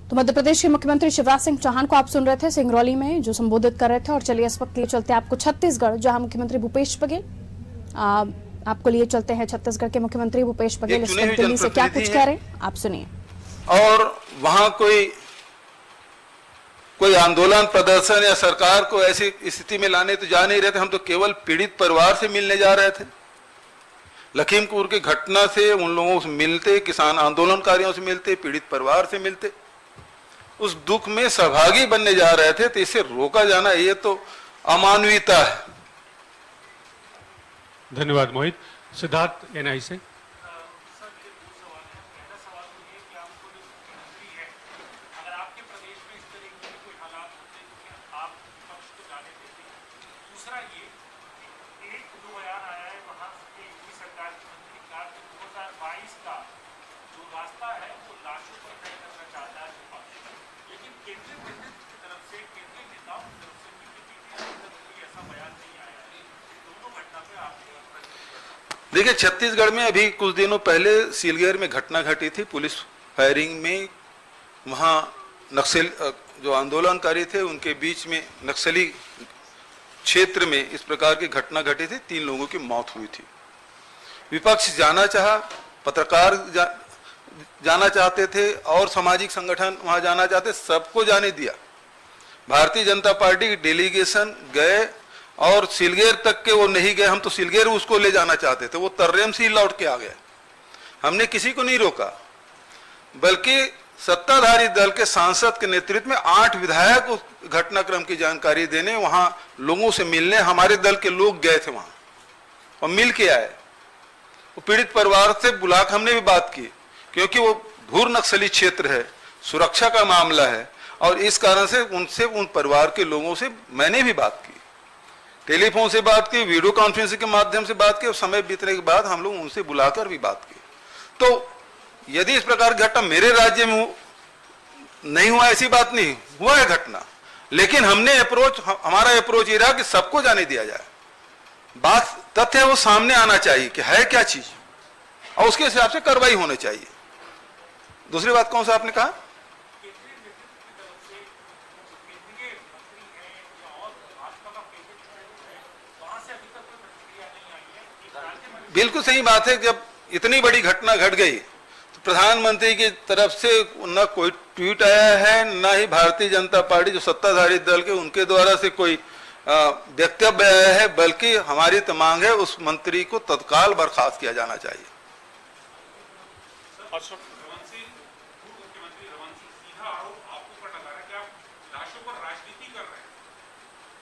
तो मध्य प्रदेश के मुख्यमंत्री शिवराज सिंह चौहान को आप सुन रहे थे सिंगरौली में जो संबोधित कर रहे थे। और चलिए इस वक्त लिए चलते हैं आपको छत्तीसगढ़, जहां मुख्यमंत्री भूपेश बघेल आपको लिए चलते हैं छत्तीसगढ़ के मुख्यमंत्री भूपेश बघेल इस वक्त दिल्ली से क्या कुछ कह रहे हैं आप सुनिए। और वहां कोई आंदोलन प्रदर्शन या सरकार को ऐसी स्थिति में लाने तो जा नहीं रहे थे। हम तो केवल पीड़ित परिवार से मिलने जा रहे थे। लखीमपुर की घटना से उन लोगों से मिलते, किसान आंदोलनकारियों से मिलते, पीड़ित परिवार से मिलते, उस दुख में सहभागी बनने जा रहे थे। तो इसे रोका जाना ये तो अमानवीयता है। धन्यवाद मोहित। सिद्धार्थ एनआई से। देखिए, छत्तीसगढ़ में अभी कुछ दिनों पहले सीलगेर में घटना घटी थी, पुलिस फायरिंग में। वहां नक्सल जो आंदोलनकारी थे उनके बीच में नक्सली क्षेत्र में इस प्रकार की घटना घटी थी। 3 लोगों की मौत हुई थी। विपक्ष जाना चाहा, पत्रकार जाना चाहते थे और सामाजिक संगठन वहां जाना चाहते, सबको जाने दिया। भारतीय जनता पार्टी की डेलीगेशन गए और सिलगेर तक के वो नहीं गए। हम तो सिलगेर उसको ले जाना चाहते थे, वो तर्रेम से ही लौट के आ गए। हमने किसी को नहीं रोका, बल्कि सत्ताधारी दल के सांसद के नेतृत्व में 8 विधायक उस घटनाक्रम की जानकारी देने, वहां लोगों से मिलने हमारे दल के लोग गए थे वहां और मिल के आए। वो पीड़ित परिवार से बुलाकर हमने भी बात की, क्योंकि वो घूर नक्सली क्षेत्र है, सुरक्षा का मामला है, और इस कारण से उनसे, उन परिवार के लोगों से मैंने भी बात की, टेलीफोन से बात की, वीडियो कॉन्फ्रेंसिंग के माध्यम से बात की, और समय बीतने के बाद हम लोग उनसे बुलाकर भी बात की। तो यदि इस प्रकार की घटना मेरे राज्य में नहीं हुआ, ऐसी बात नहीं हुआ है घटना, लेकिन हमने हमारा अप्रोच ये रहा कि सबको जाने दिया जाए। बात तथ्य वो सामने आना चाहिए कि है क्या चीज, और उसके हिसाब से कार्रवाई होनी चाहिए। दूसरी बात कौन सा आपने कहा? बिल्कुल सही बात है। जब इतनी बड़ी घटना घट गई तो प्रधानमंत्री की तरफ से न कोई ट्वीट आया है, न ही भारतीय जनता पार्टी जो सत्ताधारी दल के उनके द्वारा से कोई वक्तव्य आया है, बल्कि हमारी तो मांग है उस मंत्री को तत्काल बर्खास्त किया जाना चाहिए।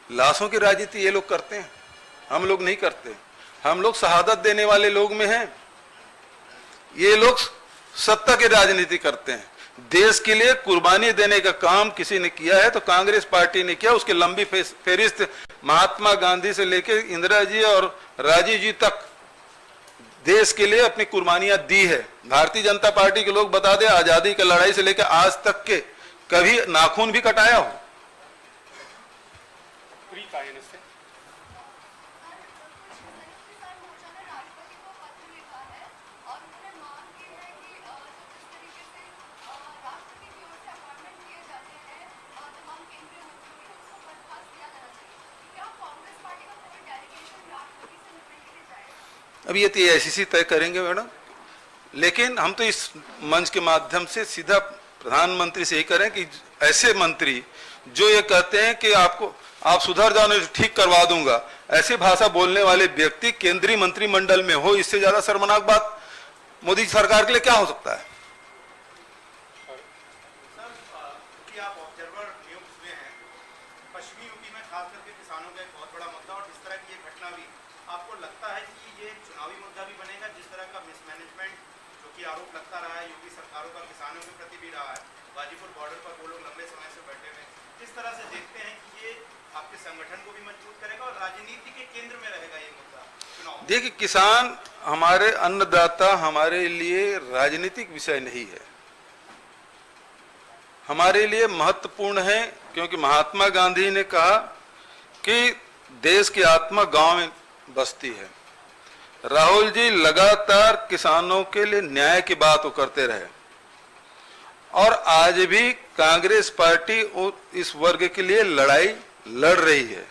लाशों की राजनीति ये लोग करते हैं, हम लोग नहीं करते। हम लोग शहादत देने वाले लोग में हैं, ये लोग सत्ता की राजनीति करते हैं। देश के लिए कुर्बानी देने का काम किसी ने किया है तो कांग्रेस पार्टी ने किया। उसकी लंबी फेरिस्त महात्मा गांधी से लेकर इंदिरा जी और राजीव जी तक देश के लिए अपनी कुर्बानियां दी है। भारतीय जनता पार्टी के लोग बता दें, आजादी की लड़ाई से लेकर आज तक के कभी नाखून भी कटाया हो। अब ये तो AICC तय करेंगे मैडम, लेकिन हम तो इस मंच के माध्यम से सीधा प्रधानमंत्री से ही करें कि ऐसे मंत्री जो ये कहते हैं कि आप सुधर जाओ नहीं ठीक करवा दूंगा, ऐसे भाषा बोलने वाले व्यक्ति केंद्रीय मंत्रिमंडल में हो, इससे ज्यादा शर्मनाक बात मोदी सरकार के लिए क्या हो सकता है? आरोप लगता रहा है यूपी सरकारों का किसानों के प्रति भी रहा है। गाजीपुर बॉर्डर पर वो लोग लंबे समय से बैठे हुए, किस तरह से देखते हैं कि ये आपके संगठन को भी मजबूत करेगा और राजनीति के केंद्र में रहेगा ये मुद्दा? देखिए, किसान हमारे अन्नदाता हमारे लिए राजनीतिक विषय नहीं है, हमारे लिए महत्वपूर्ण है, क्योंकि महात्मा गांधी ने कहा कि देश की आत्मा गांव में बसती है। राहुल जी लगातार किसानों के लिए न्याय की बात वो करते रहे और आज भी कांग्रेस पार्टी इस वर्ग के लिए लड़ाई लड़ रही है।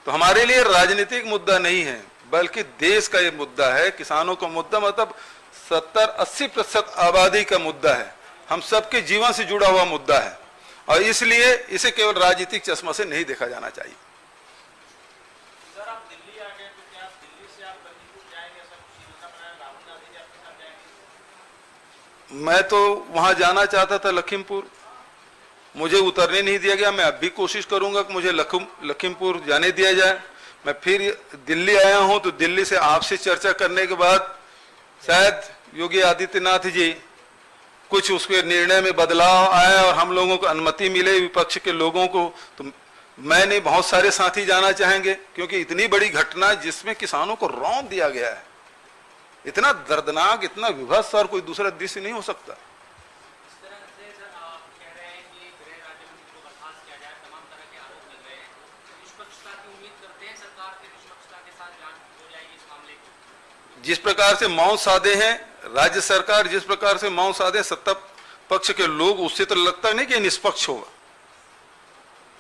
तो हमारे लिए राजनीतिक मुद्दा नहीं है, बल्कि देश का ये मुद्दा है। किसानों का मुद्दा मतलब 70-80% आबादी का मुद्दा है, हम सबके जीवन से जुड़ा हुआ मुद्दा है, और इसलिए इसे केवल राजनीतिक चश्मा से नहीं देखा जाना चाहिए। सर, आप दिल्ली आ गए, तो क्या दिल्ली से आप गाजीपुर जाएंगे? ऐसा कुछ योजना बनाया? राहुल गांधी जी आपके साथ जाएंगे? मैं तो वहां जाना चाहता था लखीमपुर, मुझे उतरने नहीं दिया गया। मैं अब भी कोशिश करूंगा कि मुझे लखीमपुर जाने दिया जाए। मैं फिर दिल्ली आया हूं, तो दिल्ली से आपसे चर्चा करने के बाद शायद योगी आदित्यनाथ जी कुछ उसके निर्णय में बदलाव आया और हम लोगों को अनुमति मिले, विपक्ष के लोगों को। तो मैं नहीं, बहुत सारे साथी जाना चाहेंगे, क्योंकि इतनी बड़ी घटना जिसमें किसानों को रौंद दिया गया है, इतना दर्दनाक, इतना विभत्स और कोई दूसरा दृश्य नहीं हो सकता। जिस प्रकार से मौन साधे हैं राज्य सरकार, जिस प्रकार से मौन साधे सत्ता पक्ष के लोग, उससे तो लगता नहीं कि निष्पक्ष होगा।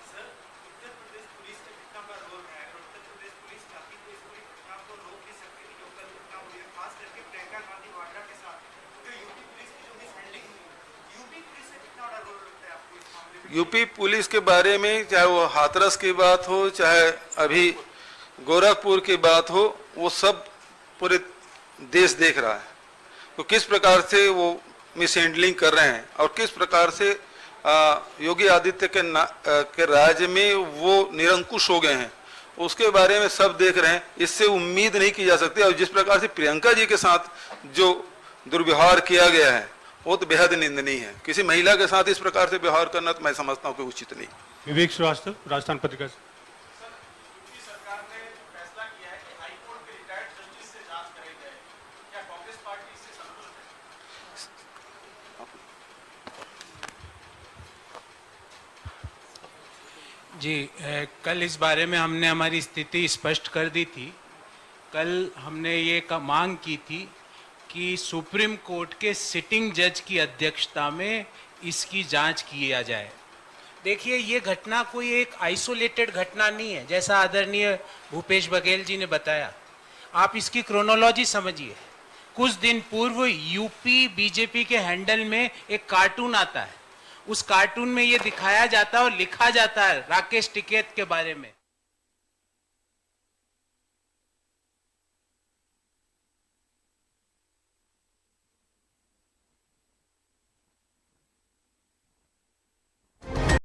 सर, उत्तर प्रदेश पुलिस का कितना बड़ा रोल है? अगर उत्तर प्रदेश पुलिस चाहती तो इस पूरी घटना को रोक भी सकती थी जो कल घटना हुई है, खास करके प्रियंका गांधी वाड्रा के साथ जो यूपी पुलिस की जो मिसहैंडलिंग हुई। यूपी पुलिस से कितना बड़ा रोल लगता है आपको इस मामले में? यूपी पुलिस के बारे में, चाहे वो हाथरस की बात हो, चाहे अभी गोरखपुर की बात हो, वो सब पूरे देश देख रहा है। तो किस प्रकार से वो मिस हैंडलिंग कर रहे हैं और किस प्रकार से योगी आदित्य के राज्य में वो निरंकुश हो गए हैं, उसके बारे में सब देख रहे हैं। इससे उम्मीद नहीं की जा सकती। और जिस प्रकार से प्रियंका जी के साथ जो दुर्व्यवहार किया गया है, वो तो बेहद निंदनीय है। किसी महिला के साथ इस प्रकार से व्यवहार करना तो मैं समझता हूँ कि उचित नहीं। विवेक श्रीवास्तव, राजस्थान पत्रिका से। यूपी सरकार ने फैसला किया है कि हाईकोर्ट के रिटायर्ड जस्टिस से जांच कराई जाए। क्या कांग्रेस पार्टी इससे संतुष्ट है? जी, कल इस बारे में हमने हमारी स्थिति स्पष्ट कर दी थी। कल हमने ये मांग की थी कि सुप्रीम कोर्ट के सिटिंग जज की अध्यक्षता में इसकी जांच किया जाए। देखिए, ये घटना कोई एक आइसोलेटेड घटना नहीं है, जैसा आदरणीय भूपेश बघेल जी ने बताया। आप इसकी क्रोनोलॉजी समझिए। कुछ दिन पूर्व यूपी बीजेपी के हैंडल में एक कार्टून आता है। उस कार्टून में ये दिखाया जाता है और लिखा जाता है राकेश टिकैत के बारे में।